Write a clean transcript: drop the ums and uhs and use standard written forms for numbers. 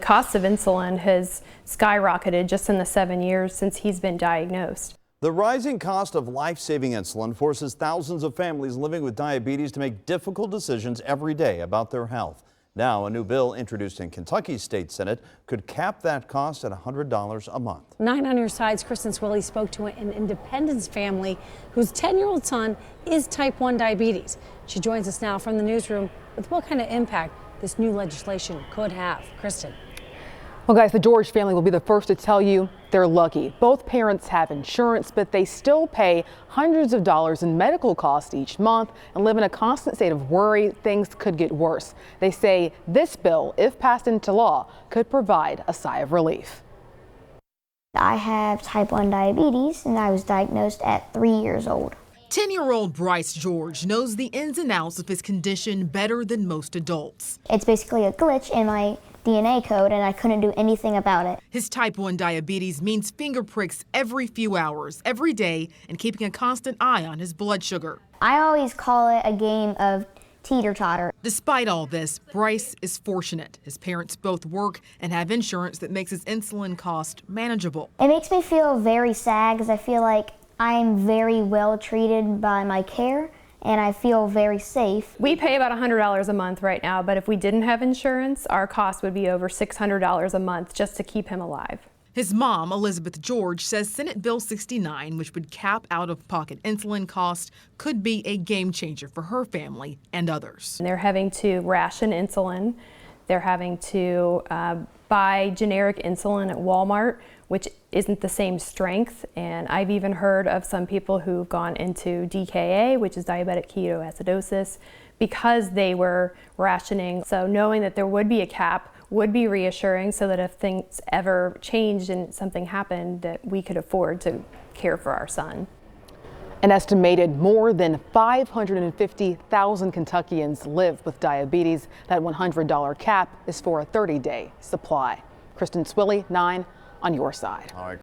Cost of insulin has skyrocketed just in the 7 years since he's been diagnosed. The rising cost of life-saving insulin forces thousands of families living with diabetes to make difficult decisions every day about their health. Now, a new bill introduced in Kentucky's state Senate could cap that cost at $100 a month. 9 on your side's Kristen Swilley spoke to an Independence family whose 10-year-old son is type 1 diabetes. She joins us now from the newsroom with what kind of impact this new legislation could have. Kristen. Well, guys, the George family will be the first to tell you they're lucky. Both parents have insurance, but they still pay hundreds of dollars in medical costs each month and live in a constant state of worry things could get worse. They say this bill, if passed into law, could provide a sigh of relief. I have type 1 diabetes, and I was diagnosed at 3 years old. 10-year-old Bryce George knows the ins and outs of his condition better than most adults. It's basically a glitch in my DNA code, and I couldn't do anything about it. His type 1 diabetes means finger pricks every few hours, every day, and keeping a constant eye on his blood sugar. I always call it a game of teeter-totter. Despite all this, Bryce is fortunate. His parents both work and have insurance that makes his insulin cost manageable. It makes me feel very sad because I feel like I'm very well treated by my care, and I feel very safe. We pay about $100 a month right now, but if we didn't have insurance, our cost would be over $600 a month just to keep him alive. His mom, Elizabeth George, says Senate Bill 69, which would cap out-of-pocket insulin costs, could be a game changer for her family and others. They're having to ration insulin. They're having to buy generic insulin at Walmart, which isn't the same strength. And I've even heard of some people who've gone into DKA, which is diabetic ketoacidosis, because they were rationing. So knowing that there would be a cap would be reassuring, so that if things ever changed and something happened, that we could afford to care for our son. An estimated more than 550,000 Kentuckians live with diabetes. That $100 cap is for a 30-day supply. Kristen Swilley, 9 on your side. All right.